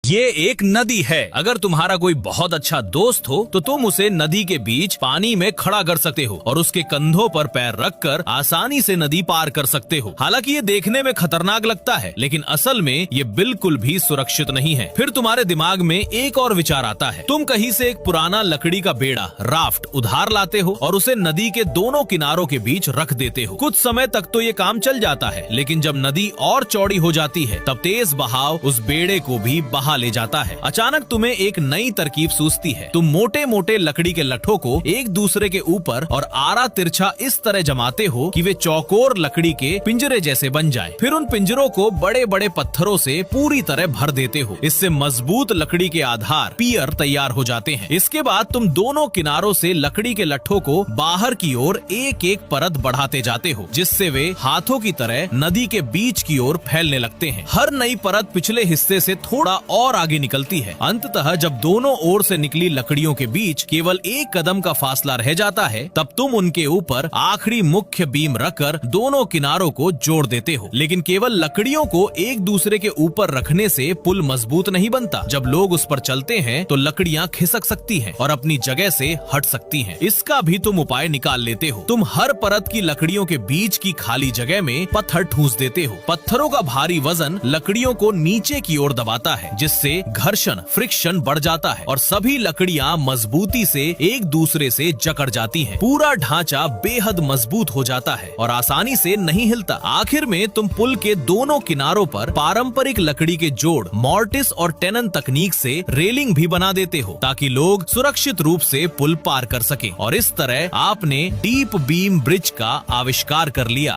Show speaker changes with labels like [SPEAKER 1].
[SPEAKER 1] ये एक नदी है। अगर तुम्हारा कोई बहुत अच्छा दोस्त हो तो तुम उसे नदी के बीच पानी में खड़ा कर सकते हो और उसके कंधों पर पैर रखकर आसानी से नदी पार कर सकते हो। हालांकि ये देखने में खतरनाक लगता है, लेकिन असल में ये बिल्कुल भी सुरक्षित नहीं है। फिर तुम्हारे दिमाग में एक और विचार आता है। तुम कहीं से एक पुराना लकड़ी का बेड़ा राफ्ट उधार लाते हो और उसे नदी के दोनों किनारों के बीच रख देते हो। कुछ समय तक तो ये काम चल जाता है, लेकिन जब नदी और चौड़ी हो जाती है तब तेज बहाव उस बेड़े को भी बहा ले जाता है। अचानक तुम्हें एक नई तरकीब सूझती है। तुम मोटे मोटे लकड़ी के लट्ठों को एक दूसरे के ऊपर और आरा तिरछा इस तरह जमाते हो कि वे चौकोर लकड़ी के पिंजरे जैसे बन जाए। फिर उन पिंजरों को बड़े बड़े पत्थरों से पूरी तरह भर देते हो। इससे मजबूत लकड़ी के आधार पियर तैयार हो जाते हैं। इसके बाद तुम दोनों किनारों से लकड़ी के लट्ठों को बाहर की ओर एक एक परत बढ़ाते जाते हो, जिससे वे हाथों की तरह नदी के बीच की ओर फैलने लगते हैं। हर नई परत पिछले हिस्से से थोड़ा और आगे निकलती है। अंततः जब दोनों ओर से निकली लकड़ियों के बीच केवल एक कदम का फासला रह जाता है, तब तुम उनके ऊपर आखिरी मुख्य बीम रखकर दोनों किनारों को जोड़ देते हो। लेकिन केवल लकड़ियों को एक दूसरे के ऊपर रखने से पुल मजबूत नहीं बनता। जब लोग उस पर चलते हैं तो लकड़ियां खिसक सकती हैं और अपनी जगह से हट सकती हैं। इसका भी तुम उपाय निकाल लेते हो। तुम हर परत की लकड़ियों के बीच की खाली जगह में पत्थर ठूस देते हो। पत्थरों का भारी वजन लकड़ियों को नीचे की ओर दबाता है, जिससे घर्षण फ्रिक्शन बढ़ जाता है और सभी लकड़ियां मजबूती से एक दूसरे से जकड़ जाती हैं। पूरा ढांचा बेहद मजबूत हो जाता है और आसानी से नहीं हिलता। आखिर में तुम पुल के दोनों किनारों पर पारंपरिक लकड़ी के जोड़ मॉर्टिस और टेनन तकनीक से रेलिंग भी बना देते हो, ताकि लोग सुरक्षित रूप से पुल पार कर सकें। और इस तरह आपने डीप बीम ब्रिज का आविष्कार कर लिया।